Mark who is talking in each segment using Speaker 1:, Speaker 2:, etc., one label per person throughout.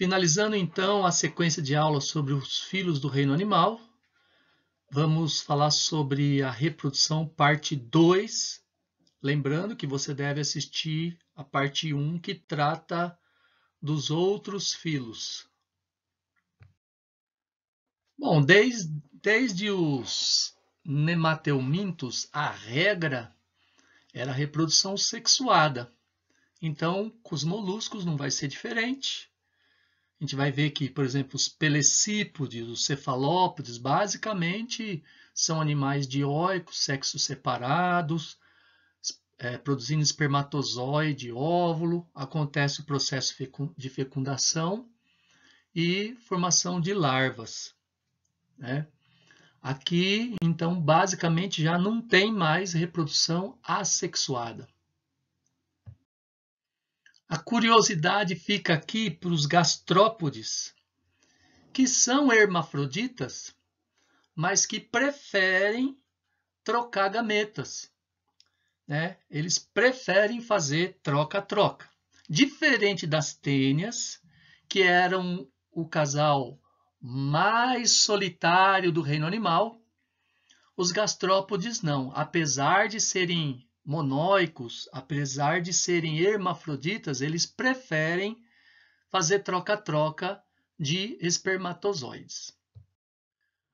Speaker 1: Finalizando então a sequência de aulas sobre os filhos do reino animal, vamos falar sobre a reprodução parte 2, lembrando que você deve assistir a parte 1 que trata dos outros filhos. Bom, desde os nemateumintos, a regra era a reprodução sexuada. Então, com os moluscos não vai ser diferente. A gente vai ver que, por exemplo, os pelecípodes, os cefalópodes, basicamente são animais dioicos, sexos separados, produzindo espermatozoide e óvulo. Acontece o processo de fecundação e formação de larvas, né? Aqui, então, basicamente já não tem mais reprodução assexuada. A curiosidade fica aqui para os gastrópodes, que são hermafroditas, mas que preferem trocar gametas, né? Eles preferem fazer troca-troca. Diferente das tênias, que eram o casal mais solitário do reino animal, os gastrópodes não. Apesar de serem monóicos, apesar de serem hermafroditas, eles preferem fazer troca-troca de espermatozoides.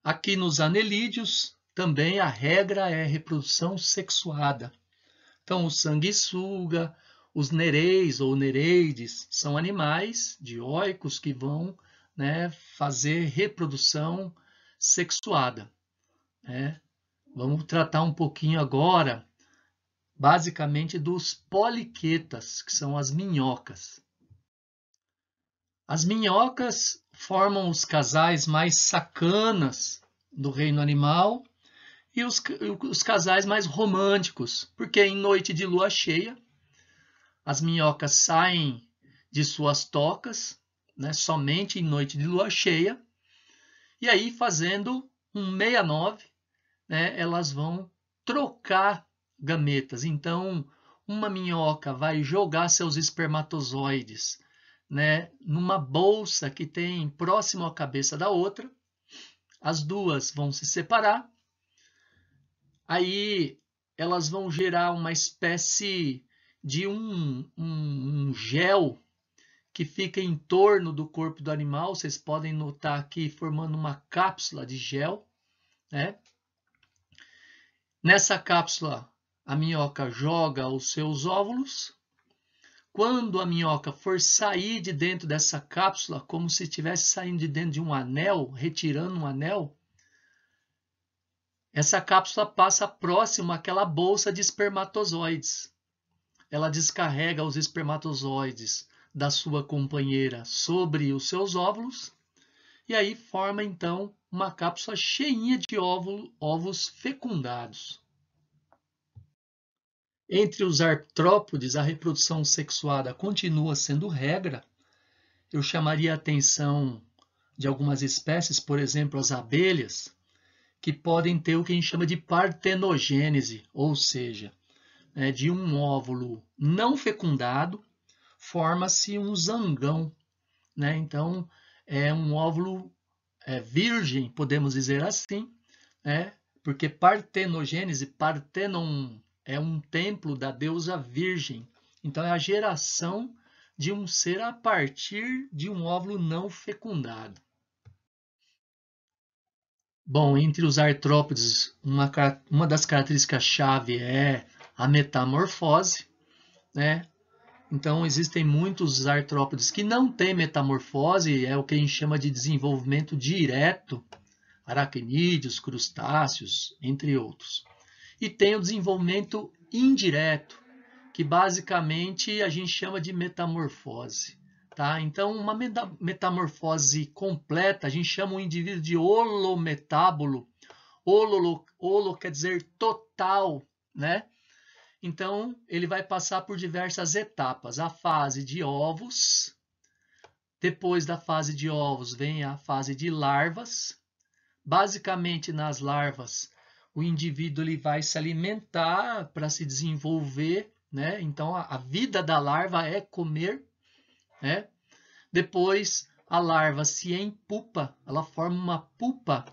Speaker 1: Aqui nos anelídeos, também a regra é a reprodução sexuada. Então, o sanguessuga, os nereis ou nereides são animais dioicos que vão, né, fazer reprodução sexuada, né? Vamos tratar um pouquinho agora, basicamente, dos poliquetas, que são as minhocas. As minhocas formam os casais mais sacanas do reino animal e os casais mais românticos, porque em noite de lua cheia, as minhocas saem de suas tocas, né, somente em noite de lua cheia, e aí fazendo um 69, né, elas vão trocar gametas. Então, uma minhoca vai jogar seus espermatozoides, né, numa bolsa que tem próximo à cabeça da outra. As duas vão se separar. Aí elas vão gerar uma espécie de um gel que fica em torno do corpo do animal. Vocês podem notar aqui formando uma cápsula de gel, né? Nessa cápsula, a minhoca joga os seus óvulos. Quando a minhoca for sair de dentro dessa cápsula, como se estivesse saindo de dentro de um anel, retirando um anel, essa cápsula passa próximo àquela bolsa de espermatozoides. Ela descarrega os espermatozoides da sua companheira sobre os seus óvulos e aí forma então uma cápsula cheinha de ovos fecundados. Entre os artrópodes, a reprodução sexuada continua sendo regra. Eu chamaria a atenção de algumas espécies, por exemplo, as abelhas, que podem ter o que a gente chama de partenogênese, ou seja, de um óvulo não fecundado, forma-se um zangão, né? Então, é um óvulo virgem, podemos dizer assim, né? Porque partenogênese, Partenon, é um templo da deusa virgem. Então, é a geração de um ser a partir de um óvulo não fecundado. Bom, entre os artrópodes, uma das características-chave é a metamorfose, né? Então, existem muitos artrópodes que não têm metamorfose, é o que a gente chama de desenvolvimento direto, aracnídeos, crustáceos, entre outros. E tem o desenvolvimento indireto, que basicamente a gente chama de metamorfose. Tá? Então, uma metamorfose completa, a gente chama o indivíduo de holometábolo. Holo quer dizer total, né? Então, ele vai passar por diversas etapas. A fase de ovos, depois da fase de ovos vem a fase de larvas. Basicamente, nas larvas, o indivíduo ele vai se alimentar para se desenvolver, né? Então, a vida da larva é comer, né? Depois, a larva se empupa, ela forma uma pupa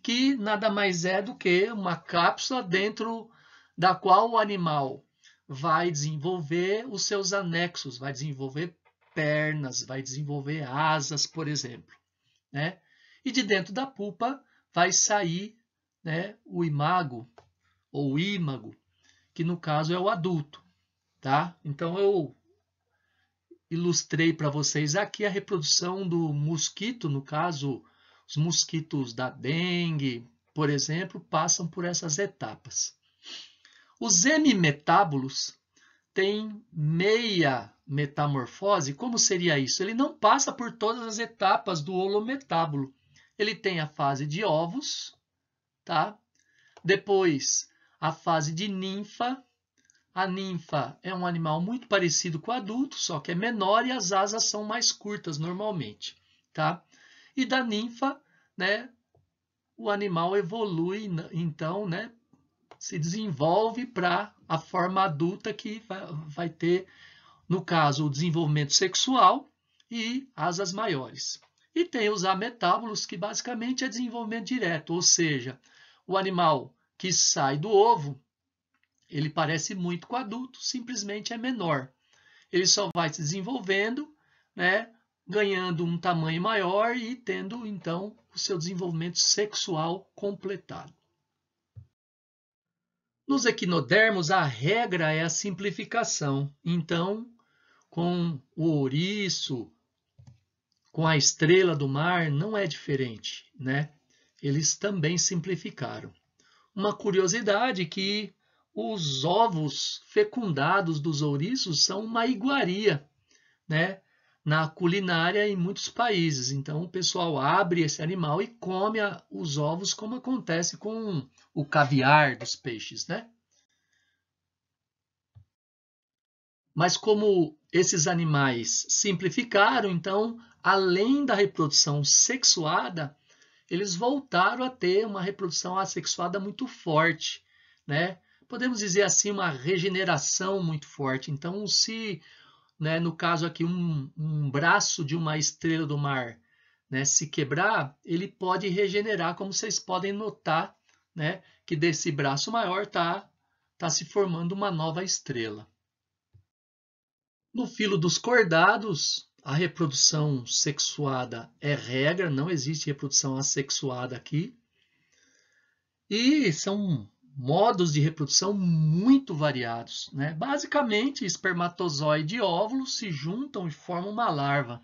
Speaker 1: que nada mais é do que uma cápsula dentro da qual o animal vai desenvolver os seus anexos, vai desenvolver pernas, vai desenvolver asas, por exemplo, né? E de dentro da pupa vai sair, né, o imago ou ímago, que no caso é o adulto, tá? Então eu ilustrei para vocês aqui a reprodução do mosquito, no caso, os mosquitos da dengue, por exemplo, passam por essas etapas. Os hemimetábulos têm meia metamorfose. Como seria isso? Ele não passa por todas as etapas do holometábulo. Ele tem a fase de ovos, tá? Depois, a fase de ninfa. A ninfa é um animal muito parecido com o adulto, só que é menor e as asas são mais curtas normalmente, tá? E da ninfa, né, o animal evolui, então, né, se desenvolve para a forma adulta que vai ter, no caso, o desenvolvimento sexual e asas maiores. E tem os ametábulos, que basicamente é desenvolvimento direto, ou seja, o animal que sai do ovo, ele parece muito com o adulto, simplesmente é menor. Ele só vai se desenvolvendo, né, ganhando um tamanho maior e tendo, então, o seu desenvolvimento sexual completado. Nos equinodermos, a regra é a simplificação. Então, com o ouriço, com a estrela do mar, não é diferente, né? Eles também simplificaram. Uma curiosidade que os ovos fecundados dos ouriços são uma iguaria, né, na culinária em muitos países. Então, o pessoal abre esse animal e come os ovos, como acontece com o caviar dos peixes, né? Mas como esses animais simplificaram, então, além da reprodução sexuada, eles voltaram a ter uma reprodução assexuada muito forte, né? Podemos dizer assim, uma regeneração muito forte. Então, se, né, no caso aqui, um braço de uma estrela do mar, né, se quebrar, ele pode regenerar, como vocês podem notar, né, que desse braço maior tá se formando uma nova estrela. No filo dos cordados, a reprodução sexuada é regra, não existe reprodução assexuada aqui. E são modos de reprodução muito variados, né? Basicamente, espermatozoide e óvulo se juntam e formam uma larva.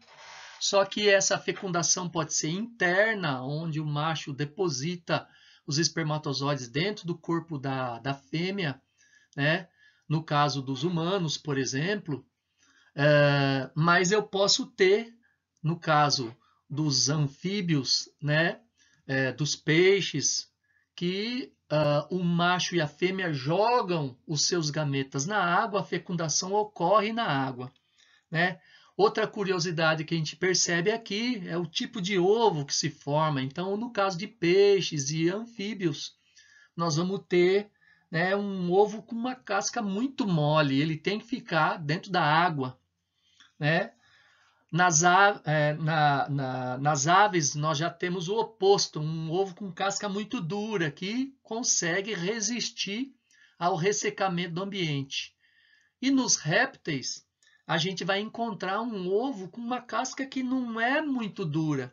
Speaker 1: Só que essa fecundação pode ser interna, onde o macho deposita os espermatozoides dentro do corpo da fêmea, né? No caso dos humanos, por exemplo. Mas eu posso ter, no caso dos anfíbios, né? Dos peixes, que o macho e a fêmea jogam os seus gametas na água, a fecundação ocorre na água, né? Outra curiosidade que a gente percebe aqui é o tipo de ovo que se forma. Então, no caso de peixes e anfíbios, nós vamos ter, né, um ovo com uma casca muito mole. Ele tem que ficar dentro da água, né? Nas aves, nós já temos o oposto, um ovo com casca muito dura, que consegue resistir ao ressecamento do ambiente. E nos répteis, a gente vai encontrar um ovo com uma casca que não é muito dura.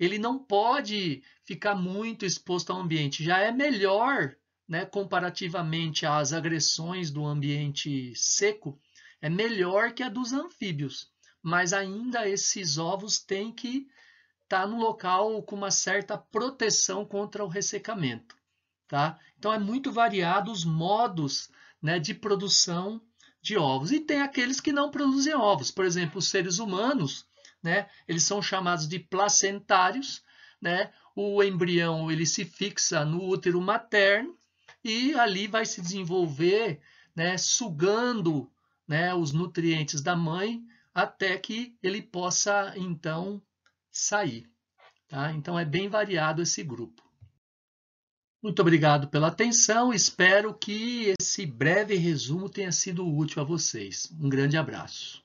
Speaker 1: Ele não pode ficar muito exposto ao ambiente. Já é melhor, né, comparativamente às agressões do ambiente seco, é melhor que a dos anfíbios. Mas ainda esses ovos têm que estar no local com uma certa proteção contra o ressecamento, tá? Então é muito variado os modos, né, de produção de ovos. E tem aqueles que não produzem ovos. Por exemplo, os seres humanos, né, eles são chamados de placentários, né? O embrião ele se fixa no útero materno e ali vai se desenvolver, né, sugando, né, os nutrientes da mãe até que ele possa então sair, tá? Então é bem variado esse grupo. Muito obrigado pela atenção, espero que esse breve resumo tenha sido útil a vocês. Um grande abraço.